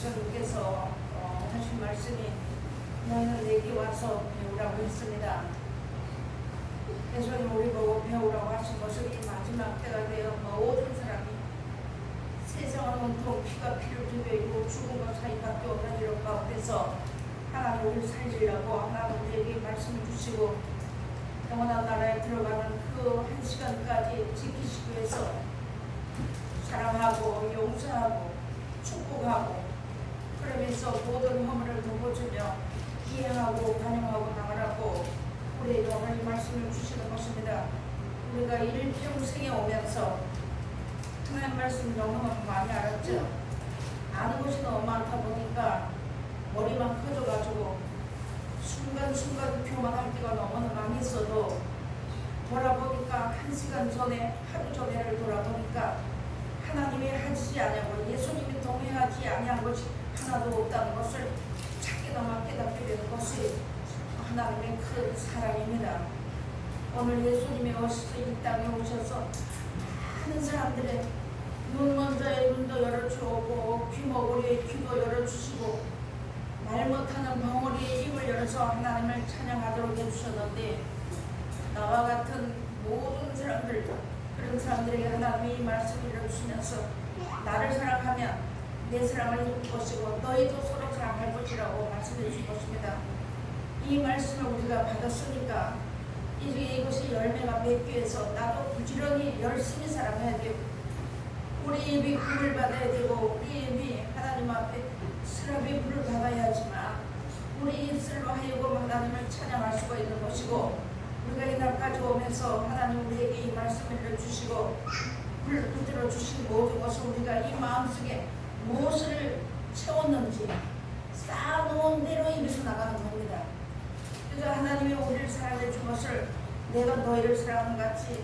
예수님께서 하신 말씀이 너희는 내게 와서 배우라고 했습니다. 예수님 우리 보고 배우라고 하신 것은 이 마지막 때가 되어 모든 사람이 세상은 온통 피가 피를 되고 죽음과 사이밖에 없는 이런 가운데서 하나님 우리를 살리려고 하나님 우리에게 말씀을 주시고 영원한 나라에 들어가는 그 한 시간까지 지키시기 위해서 사랑하고 용서하고 축복하고 그러면서 모든 허물을 덮어주며 이해하고 반영하고 나가라고 우리에게 오늘 이 말씀을 주시는 것입니다. 우리가 일평생에 오면서 하나님 말씀 너무너무 많이 알았죠. 아는 것이 너무 많다 보니까 머리만 커져가지고 순간순간 교만할 때가 너무나 많이 있어도 돌아보니까 한 시간 전에 하루 전에를 돌아보니까 하나님이 하지 아니하고 예수님이 동행하지 아니한 것이 하나도 없다는 것을 찾게나마 깨닫게 되는 것이 하나님의 큰 사랑입니다. 오늘 예수님이 오셔서 이 땅에 오셔서 많은 사람들의 눈 먼저의 눈도 열어주고 귀머거리의 귀도 열어주시고 말 못하는 벙어리의 입을 열어서 하나님을 찬양하도록 해주셨는데 나와 같은 모든 사람들 그런 사람들에게 하나님이 이 말씀을 열어주시면서 나를 사랑하면 내 사랑을 입을 것이고 너희도 서로 사랑할 것이라고 말씀해 주신 것입니다. 이 말씀을 우리가 받았으니까 이것이 열매가 맺기 위해서 나도 부지런히 열심히 사랑해야 되고 우리 입이 불을 받아야 되고 우리 입이 하나님 앞에 스랍이 불을 받아야 하지만 우리 입술로 하여금 하나님을 찬양할 수가 있는 것이고 우리가 이날까지 오면서 하나님 우리에게 이 말씀을 주시고 붙들어 주신 모든 것을 우리가 이 마음속에 무엇을 채웠는지 쌓아놓은 대로 입에서 나가는 겁니다. 그래서 하나님이 우리를 사랑해 준 것을 내가 너희를 사랑한 같이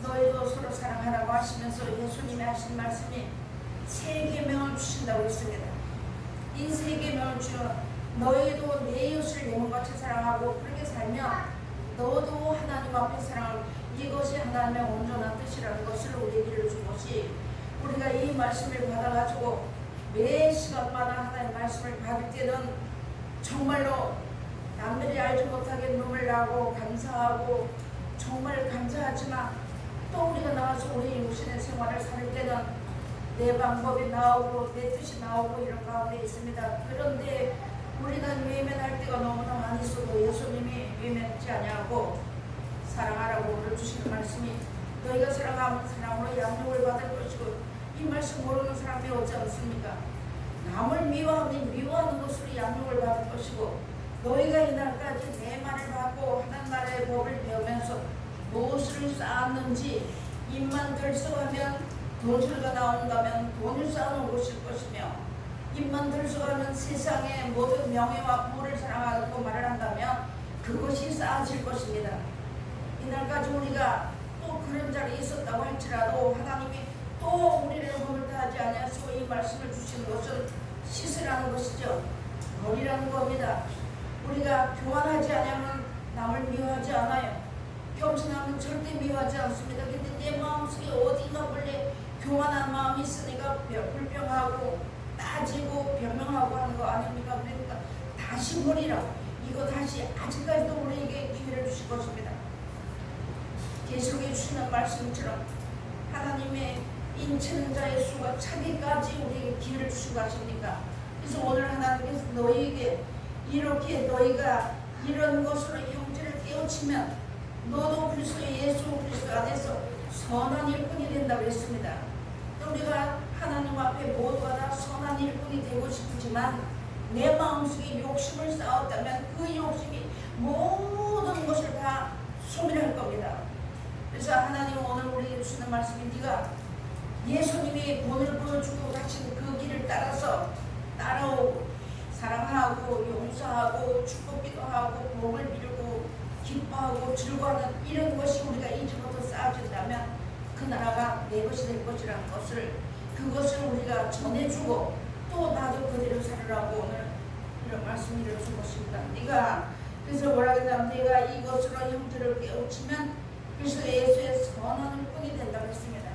너희도 서로 사랑하라고 하시면서 예수님이 하신 말씀이 세 계명을 주신다고 했습니다. 이 세 계명을 주어 너희도 내 이웃을 내 몸같이 사랑하고 그렇게 살면 너도 하나님 앞에 사랑을 이것이 하나님의 온전한 뜻이라는 것을 우리에게 준 것이 우리가 이 말씀을 받아가지고 매 시간마다 하나님의 말씀을 받을 때는 정말로 남들이 알지 못하게 눈물 나고 감사하고 정말 감사하지만 또 우리가 나와서 우리 육신의 생활을 살 때는 내 방법이 나오고 내 뜻이 나오고 이런 가운데 있습니다. 그런데 우리는 외면할 때가 너무나 많이 있어도 예수님이 외면하지 아니하고 사랑하라고 오늘 주시는 말씀이 너희가 사랑하면 사랑으로 양육을 받을 것이고 이 말씀 모르는 사람이 없지 않습니까? 남을 미워하면 미워하는 것으로 양육을 받을 것이고 너희가 이날까지 내 말을 받고 하나님 나라의 법을 배우면서 무엇을 쌓았는지 입만 들썩하면 돈술가 나온다면 돈을 쌓아놓은 것일 것이며 입만 들썩하면 세상의 모든 명예와 부를 사랑하고 말을 한다면 그것이 쌓아질 것입니다. 이날까지 우리가 또 그런 자리에 있었다고 할지라도 하나님이 또 우리를 허물다하지 아니하시고 이 말씀을 주시는 것은 씻으라는 것이죠. 버리라는 겁니다. 우리가 교환하지 않으면 남을 미워하지 않아요. 겸손하면 절대 미워하지 않습니다. 근데 내 마음속에 어딘가 원래 교만한 마음이 있으니까 불평하고 따지고 변명하고 하는 거 아닙니까? 그러니까 다시 버리라. 이거 다시 아직까지도 우리에게 기회를 주실 것입니다. 계시록에 주시는 말씀처럼 하나님의 인치는 자의 수가 차기까지 우리에게 기회를 주시고 하십니까? 그래서 오늘 하나님께서 너희에게 이렇게 너희가 이런 것으로 형제를 깨우치면 너도 그리스도 예수 그리스도 안에서 선한 일꾼이 된다고 했습니다. 우리가 하나님 앞에 모두가 다 선한 일꾼이 되고 싶지만 내 마음속에 욕심을 쌓았다면 그 욕심이 모든 것을 다 소멸할 겁니다. 그래서 하나님은 오늘 우리에게 주시는 말씀이 네가 예수님이 본을 보여주고 가신 그 길을 따라서 따라오고 사랑하고 용서하고 축복기도 하고 복을 빌고 기뻐하고 즐거워하는 이런 것이 우리가 이제부터 쌓아진다면 그 나라가 내 것이 될 것이라는 것을 그것을 우리가 전해주고 또 나도 그대로 살으라고 오늘 이런 말씀을 준 것입니다. 네가 그래서 뭐라 그러냐면 네가 이것으로 형제를 깨우치면 그래서 예수의 선한 일꾼이 된다고 했습니다.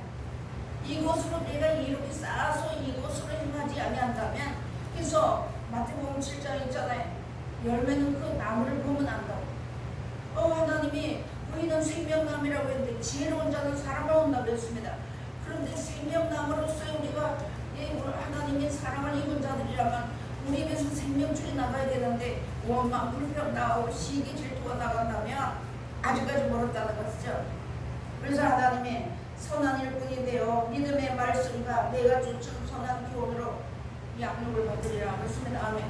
이것으로 내가 이렇게 쌓아서 이것으로 행하지 아니한다면 그랬어요. 지혜로운 자는 살아나온다고 그랬습니다. 그런데 생명나무로서 우리가 하나님의 사랑을 입은 자들이라면 우리 입에서 생명줄이 나가야 되는데 원망, 불평 나오고 시기, 질투가 나간다면 아직까지 멀었다는 것이죠. 그래서 하나님의 선한 일꾼인데요, 믿음의 말씀과 내가 주는 선한 교훈으로 양육을 받으리라고 했습니다. 아멘.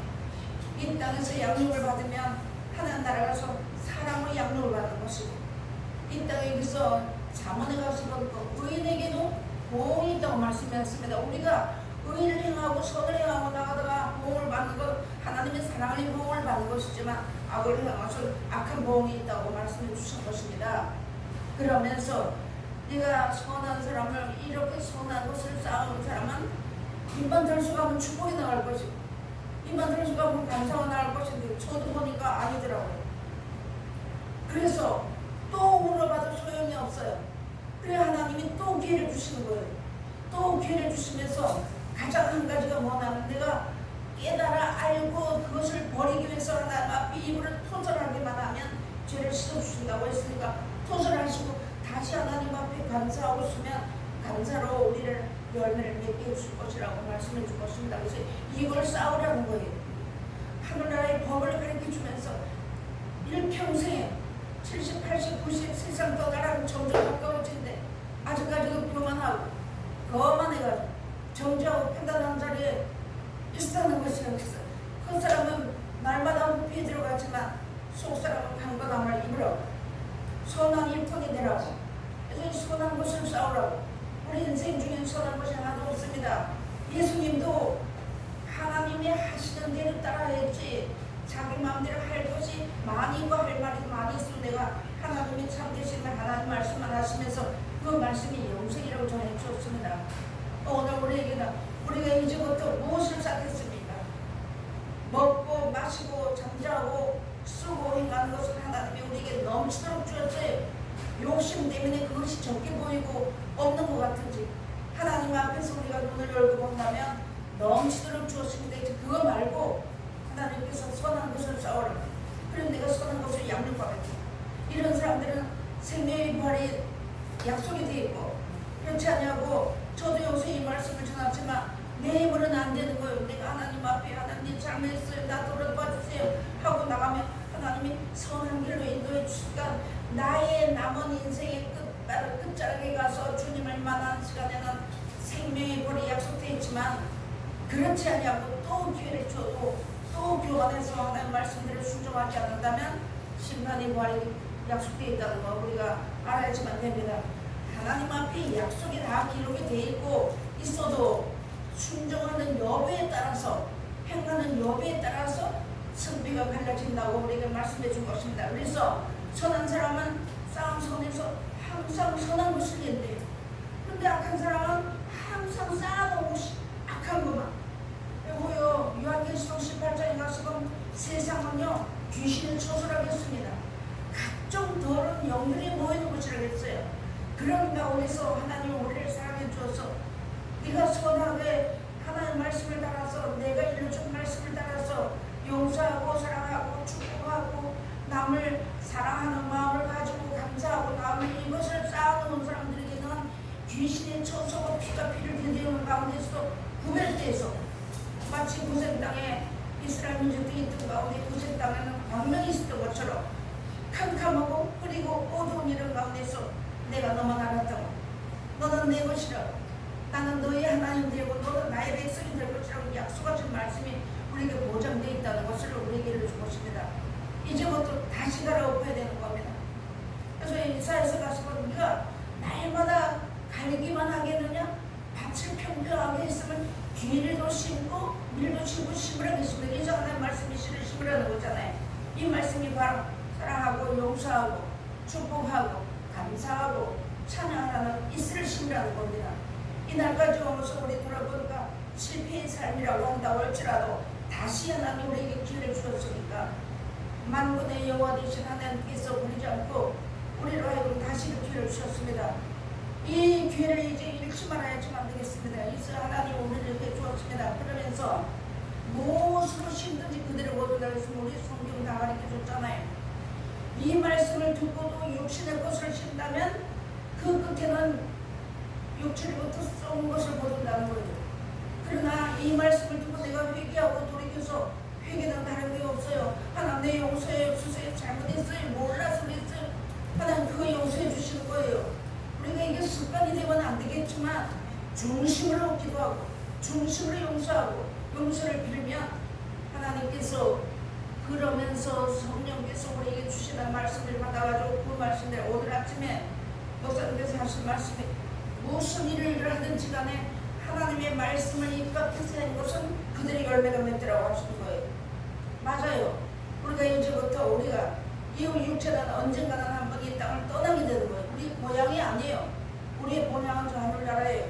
이 땅에서 양육을 받으면 하나님 나라 가서 사랑으로 양육을 받는 것이고, 이 땅에 여기서 잠언에 가서 의인에게도 보응이 있다고 말씀하셨습니다. 우리가 의인을 행하고 선을 행하고 나가다가 보응을 받는 것, 하나님의 사랑의 보응을 받는 것이지만 악을 행하서 악한 보응이 있다고 말씀해 주신 것입니다. 그러면서 네가 선한 사람을, 이렇게 선한 것을 쌓아온 사람은 입만 들 수가 하면 축복이 나갈 것이고 입만 들 수가 하면 감사가 나갈 것인데 저도 보니까 아니더라고요. 그래서 또 물어봐도 소용이 없어요. 그래 하나님이 또 기회를 주시는 거예요. 또 기회를 주시면서 가장 한 가지가 뭐냐면 내가 깨달아 알고 그것을 버리기 위해서 하나님 앞에 입을 토설하기만 하면 죄를 씻어주신다고 했으니까 토설하시고 다시 하나님 앞에 감사하고 있으면 감사로 우리를 열매를 맺게 해줄 것이라고 말씀해 줄 것입니다. 그래서 이걸 쌓으라는 거예요. 하늘나라의 법을 가르쳐주면서 일평생에 70, 80, 90 세상 떠나라는 점점 가까워진데 아직까지도 교만하고 거만해가지고 정죄하고 판단하는 자리에 있다는 것이라고 했어요. 그 사람은 말마다 호피에 들어가지만 속 사람은 강건함을 입으라고, 선한 일꾼이 되라고, 그래서 선한 것을 쌓으라고. 우리 인생 중에 선한 것이 하나도 없습니다. 예수님도 하나님이 하시는 대로 따라했지 자기 마음대로 할 것이 많이 있고 할 말이 많이 있으면 내가 하나님이 참되신 하나님 말씀만 하시면서 그 말씀이 영생이라고 전해 주었습니다. 오늘 우리에게는 우리가 이제부터 무엇을 쌓겠습니까? 먹고 마시고 잠자고 쓰고 행하는 것을 하나님이 우리에게 넘치도록 주었어요. 욕심 때문에 그것이 적게 보이고 없는 것 같은지 하나님 앞에서 우리가 눈을 열고 본다면 넘치도록 주었습니다. 이제 그거 말고 하나님께서 선한 것을 쌓으라. 그럼 내가 선한 것을 양육받았죠. 이런 사람들은 생명의 부활이 약속이 되어 있고 그렇지 않냐고 저도 여기서 이 말씀을 전하지만 내 힘으로는 안 되는 거예요. 내가 하나님 앞에 하나님 잘못했어요. 나 돌아봐 주세요 하고 나가면 하나님이 선한 길로 인도해 주시니까 나의 남은 인생의 끝자락에 가서 주님을 만나는 시간에는 생명의 벌이 약속되어 있지만 그렇지 않냐고 또 기회를 줘도 또 교환해서 하나님 말씀대로 순종하지 않는다면 심판의 부활이 약속되어 있다는 거 우리가 알아야지만 됩니다. 하나님 앞에 약속이 다 기록이 되어 있고 있어도 순종하는 여부에 따라서 행하는 여부에 따라서 승비가 갈라진다고 우리에게 말씀해 준 것입니다. 그래서 선한 사람은 싸움 손에서 항상 선한 것을 낸대요. 그런데 악한 사람은 항상 쌓아놓은 것이 악한 것만. 그리고요 요한계시록 18장에 가서 보면 세상은요 귀신을 처소라고 했습니다. 각종 더러운 영들이 모이는 곳이라고 했어요. 그런 가운데서 하나님 우리를 사랑해 주어서 네가 선하게 하나님 말씀을 따라서 내가 일러준 말씀을 따라서 용서하고 사랑하고 축복하고 남을 사랑하는 마음을 가지고 감사하고 남을 이것을 쌓아놓은 사람들에게는 귀신의 처소고 피가 피를 들이는 가운데서 구별돼서 마치 고센 땅에 이스라엘 민족들이 있던 가운데 고센 땅에는 광명이 있었던 것처럼 캄캄하고 그리고 어두운 이런 가운데서 내가 너만 알았다고 너는 내 것이라 나는 너의 하나님 되고 너는 나의 백성이 될 것이라고 약속하신 말씀이 우리에게 보장되어 있다는 것을 우리에게 알려준 것입니다. 이제부터 다시 갈아엎어야 되는 겁니다. 그래서 이사야서 가서 보니까 날마다 갈기만 하겠느냐 밭을 평평하게 했으면 귀리도 심고 밀도 심고 심으라겠습니다. 이제 하나님 말씀이 씨를 심으라는 거잖아요. 이 말씀이 바로 사랑하고 용서하고 축복하고 감사하고 찬양하는 이슬을 심으라는 겁니다. 이날까지 오면서 우리 돌아보니까 실패의 삶이라고 한다고 할지라도 다시 하나님 우리에게 기회를 주었으니까 만군의 여호와 되신 하나님께서 버리지 않고 우리로 하여금 다시 그 기회를 주셨습니다. 이 기회를 이제 잃지 말아야지만 되겠습니다. 이슬 하나님 우리에게 주었습니다. 그러면서 무엇으로 심든지 그대로 거둔다고 했으면 우리 성경 다 가르쳐줬잖아요. 이 말씀을 듣고도 육신의 것을 심다면 그 끝에는 육체로부터 썩은 것을 모른다는 거예요. 그러나 이 말씀을 두고 내가 회개하고 돌이켜서 회개는 다른 게 없어요. 하나님 내 용서해 주세요. 잘못했어요. 몰라서 그랬어요. 하나님 그거 용서해 주시는 거예요. 우리가 이게 습관이 되면 안 되겠지만 중심으로 기도하고 중심으로 용서하고 용서를 빌면 하나님께서 그러면서 성령께서 우리에게 주시는 말씀을 받아가지고 그 말씀대로 오늘 아침에 목사님께서 하신 말씀이 무슨 일을 하든지 간에 하나님의 말씀을 입 밖에서 한 것은 그들의 열매가 맺더라고 하시는 거예요. 맞아요. 우리가 이제부터 우리가 이 육체는 언젠가는 한 번 이 땅을 떠나게 되는 거예요. 우리 고향이 아니에요. 우리의 본향은 저 하늘나라예요.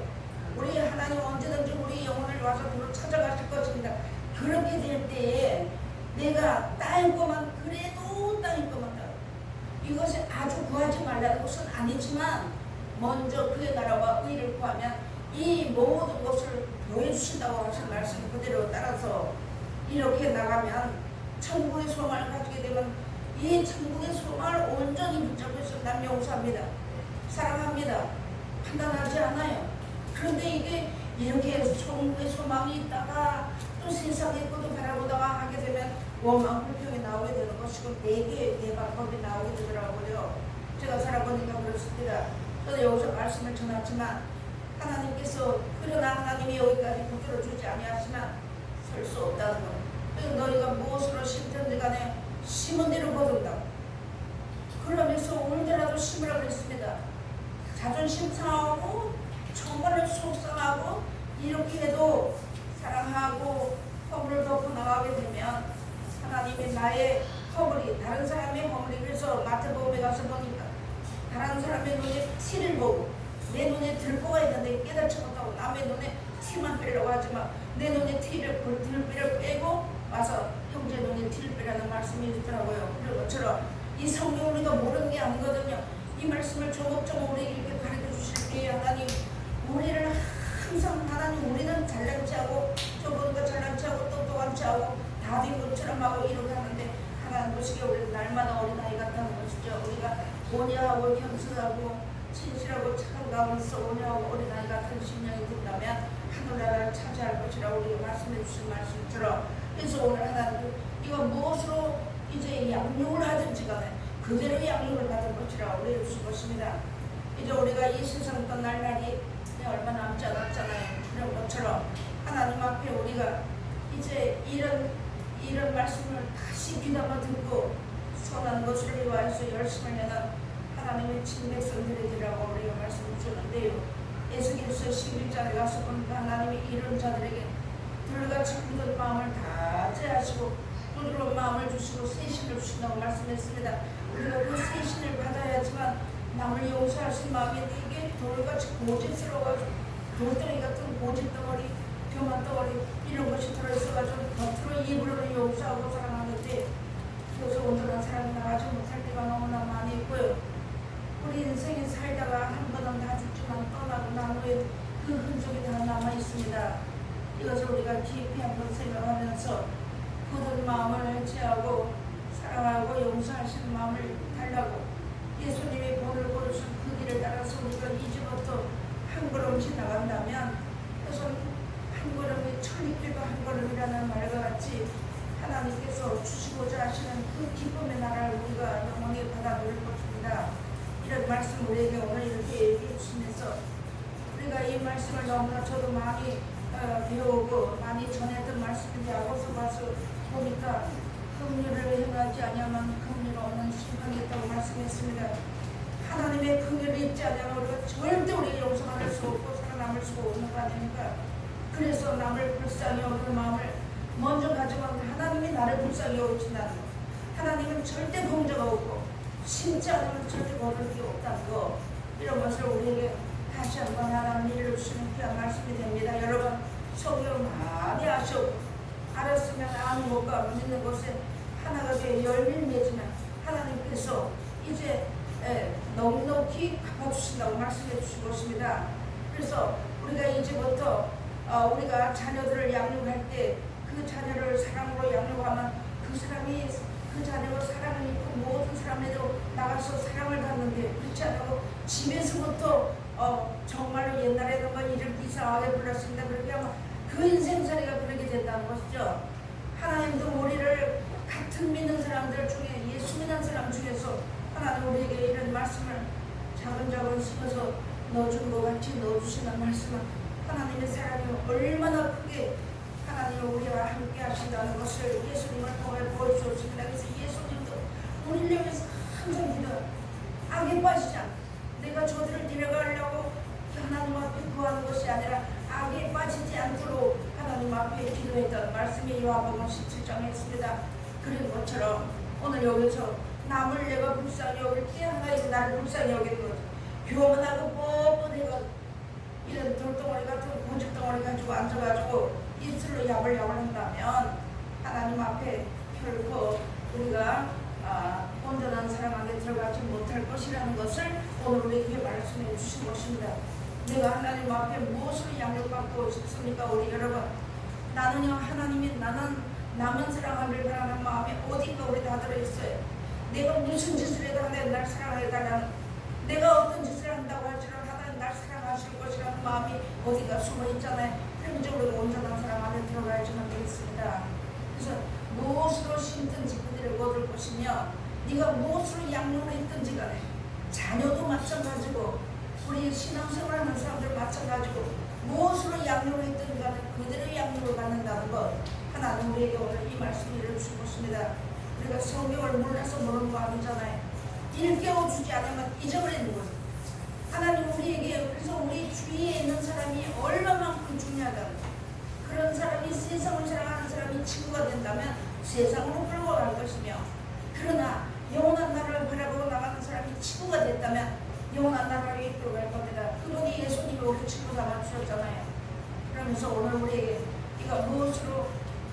우리 하나님 언제든지 우리 영혼을 와서 불러 찾아가실 것입니다. 그렇게 될 때에 내가 땅일 것만 그래도 땅일 것만 이것이 아주 구하지 말라는 것은 아니지만 먼저 그의 나라와 의를 구하면 이 모든 것을 보여주신다고 하신 말씀 그대로 따라서 이렇게 나가면 천국의 소망을 가지게 되면 이 천국의 소망을 온전히 붙잡고 있어 난 용서합니다. 사랑합니다. 판단하지 않아요. 그런데 이게 이렇게 천국의 소망이 있다가 또 세상의 것도 바라보다가 하게 되면 원망 불평이 나오게 되는 것이고 네 방법이 나오게 되더라고요. 제가 살아보니까 그렇습니다. 저도 여기서 말씀을 전하지만 하나님께서 그러나 하나님이 여기까지 붙들어주지 아니하시면 설 수 없다는 거예요. 그래서 너희가 무엇으로 심든지 간에 심은 대로 거둔다. 그러면서 울더라도 심으라고 했습니다. 자존심 상하고 정말로 속상하고 이렇게 해도 사랑하고 허물을 덮고 나가게 되면 하나님이 나의 허물이 다른 사람의 허물이 그래서 마태복음에 가서 보니까 다른 사람의 눈에 티를 보고 내 눈에 들보가 있는데 깨닫지 못하고 남의 눈에 티만 빼려고 하지만 내 눈에 티를 들비를 빼고 와서 형제 눈에 티를 빼라는 말씀이 있더라고요. 그런 것처럼 이 성경 우리가 모르는 게 아니거든요. 이 말씀을 조목조목 우리에게 이렇게 가르쳐 주실 때 하나님 우리를 항상 하나님 우리는 잘난 체하고 저번과 잘난 체하고 똑똑한 체하고 다된 것처럼 하고 이렇게 하는데 하나님 보시기에 우리는 날마다 어린아이 같다는 것이죠. 우리가 온유하고 현수하고 진실하고 착한 가운데서 온유하고 어린아이 같은 심령이 된다면 하늘나라를 차지할 것이라 우리가 말씀해 주신 말씀처럼 그래서 오늘 하나님 이거 무엇으로 이제 양육을 하든지 간에 그대로 양육을 받을 것이라 우리가 주신 것입니다. 이제 우리가 이 세상 떠날 날이 얼마 남지 않았잖아요. 그런 것처럼 하나님 앞에 우리가 이제 이런 말씀을 다시 귀담아 듣고 선한 것을 위하여서 열심을 내는 하나님의 친백성들이라고 우리가 말씀을 주는데요. 에스겔서 11장에 가서 보니까 하나님이 이런 자들에게 불같이 굳은 마음을 다 제하시고 부드러운 마음을 주시고 세신을 주신다고 말씀했습니다. 우리가 그 세신을 받아야지만 남을 용서하신 마음이 이게 돌같이 고집스러워가지고 돌덩이 같은 고집덩어리 교만덩어리 이런 것이 들어있어가지고 겉으로 입으로는 용서하고 사랑하는데 그래서 온전한 사랑이 나가지 못할 때가 너무나 많이 있고요. 우리 인생에 살다가 한 번은 다 죽지만 떠나고 난 후에 그 흔적이 다 남아있습니다. 이것을 우리가 깊이 한번 생각하면서 굳은 마음을 해체하고 사랑하고 용서하시는 마음을 달라고 예수님이 본을 보여준 그 길을 따라서 우리가 이제부터 한 걸음씩 나간다면 그것은 한 걸음이 천리길과 한 걸음이라는 말과 같이 하나님께서 주시고자 하시는 그 기쁨의 나라를 우리가 영원히 받아 누릴 것입니다. 이런 말씀 우리에게 오늘 이렇게 얘기해 주시면서 우리가 이 말씀을 너무나 저도 많이 배우고 많이 전했던 말씀인데 아고서 봐서 보니까 긍휼을 행하지 아니하면 긍휼 없는 심판이 있다고 말씀했습니다. 하나님의 긍휼을 입지 않으면 우리가 절대 우리가 용서받을 수 없고 살아남을 수 없는 거 아닙니까? 그래서 남을 불쌍히 여기는 마음을 먼저 가지면 하나님이 나를 불쌍히 여기신다는 거. 하나님은 절대 공자가 없고 심지 않으면 절대 거둘 게 없다는 거. 이런 것을 우리에게 다시 한번 하나님 일러주시는 귀한 말씀이 됩니다. 여러분 성경을 많이 아시고 알았으면 아는 것과 믿는 것에 하나가 되어 열매를 맺으면 하나님께서 이제 넉넉히 갚아주신다고 말씀해 주신 것입니다. 그래서 우리가 이제부터 우리가 자녀들을 양육할 때 그 자녀를 사랑으로 양육하면 그 사람이 그 자녀가 사랑을 입고 모든 사람에도 나가서 사랑을 받는데 그렇지 않고 집에서부터 정말로 옛날에는 뭐 이를 이상하게 불렀습니다. 그렇게 하면 그 인생살이가 그렇게 된다는 것이죠. 하나님도 우리를 같은 믿는 사람들 중에 예수 믿는 사람 중에서 하나님 우리에게 이런 말씀을 자근자근 심어서 넣어준 것 같이 넣어주시는 말씀은 하나님의 사랑이 얼마나 크게 하나님 우리와 함께 하신다는 것을 예수님을 통해 보여주었습니다. 그래서 예수님도 우리를 위해서 항상 기도 악에 빠지지 않고 내가 저들을 데려가려고 하나님 앞에 구하는 것이 아니라 악에 빠지지 않도록 하나님 앞에 기도했던 말씀이 요한복음 17장에 있습니다. 그런 것처럼 오늘 여기서 남을 내가 불쌍히 여길 때 하나님 나를 불쌍히 여기는 거죠. 교만하고 뻔뻔해가 이런 돌덩어리 같은 고집덩어리 가지고 앉아가지고 입술로 야벌야벌 한다면 하나님 앞에 결코 우리가 온전한 사랑 안에 들어가지 못할 것이라는 것을 오늘 우리에게 말씀해 주신 것입니다. 내가 하나님 앞에 무엇을 양육받고 싶습니까? 우리 여러분, 나는요 하나님이 나는 남은 사랑하길 바라는 마음이 어딘가 우리 다 들어있어요. 내가 무슨 짓을 해도 하나님 날 사랑해달라는, 내가 어떤 짓을 한다고 할지라도 하나님 날 사랑하실 것이라는 마음이 어디가 숨어있잖아요. 그래서 우리가 온전한 사랑 안에 들어가야지만 되겠습니다. 그래서 무엇으로 심든지 그들을 거둘 것이며 네가 무엇으로 양육을 했든지 간에 자녀도 마찬가지고 우리 신앙생활하는 사람들 마찬가지고 무엇으로 양육을 했든지 간에 그들의 양육을 받는다는 것 하나님 우리에게 오늘 이 말씀을 주신 것입니다. 우리가 성경을 몰라서 모르는 거 아니잖아요. 일깨워주지 않으면 잊어버리는 거예요. 하나님 우리에게 그래서 우리 주위에 있는 사람이 얼마만큼 중요하다는 그런 사람이 세상을 사랑하는 사람이 친구가 된다면 세상으로 끌고 갈 것이며 그러나 영원한 나라를 바라보고 나가는 사람이 친구가 됐다면 영원한 나라를 이끌어 갈 겁니다. 그분이 예수님이 우리 친구 삼아주셨잖아요. 그러면서 오늘 우리에게 네가 무엇으로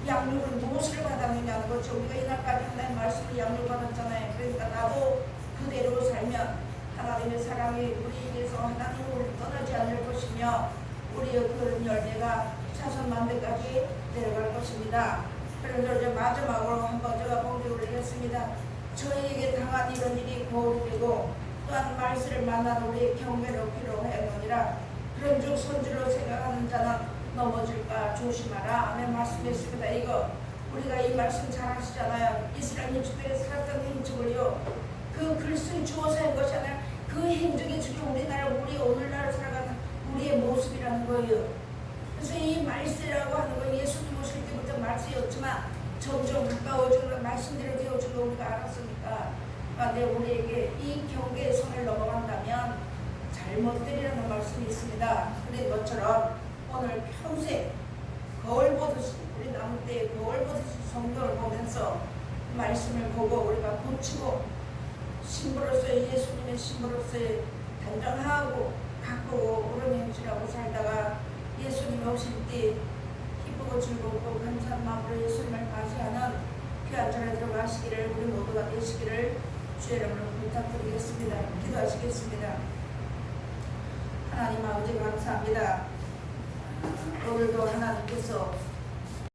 양육을 무엇을 받았느냐는 거죠. 우리가 이날까지 하나님의 말씀을 양육받았잖아요. 그러니까 나도 그대로 살면 하나님의 사랑이 우리에게서 하나님 우리를 떠나지 않을 것이며 우리의 그런 열매가 차선만대까지 내려갈 것입니다. 그래서 이제 마지막으로 한번 제가 봉기를 올리겠습니다. 저희에게 당한 이런 일이 거울이 되고 또한 말씀을 만난 우리의 경계를 필요하였느니라. 그런즉 손질로 생각하는 자는 넘어질까 조심하라. 아멘 말씀했습니다. 이거 우리가 이 말씀 잘 아시잖아요. 이스라엘 민족들이 살았던 행적을요 그 글쓰기 주어서 한 것이 아니라 그 행적이 지금 우리나라 우리 오늘날 살아가는 우리의 모습이라는 거예요. 그래서 이 말세라고 하는 건 예수님 오실 때부터 말세였지만 점점 가까워지고 말씀대로 되어진 거 우리가 알았으니까 근데 우리에게 이 경계의 선을 넘어간다면 잘못되리라는 말씀이 있습니다. 그런 것처럼 오늘 평생 거울 보듯이 우리 남은 때에 거울 보듯이 성경을 보면서 말씀을 보고 우리가 고치고 신부로서의 예수님의 신부로서의 단정하고 가꾸고 오른 행실하고 살다가 예수님 오실 때 기쁘고 즐겁고 감사한 마음으로 예수님을 맞이하는 그 안전에 들어가시기를 우리 모두가 되시기를 주의 이름으로 부탁드리겠습니다. 기도하시겠습니다. 하나님 아버지 감사합니다. 오늘도 하나님께서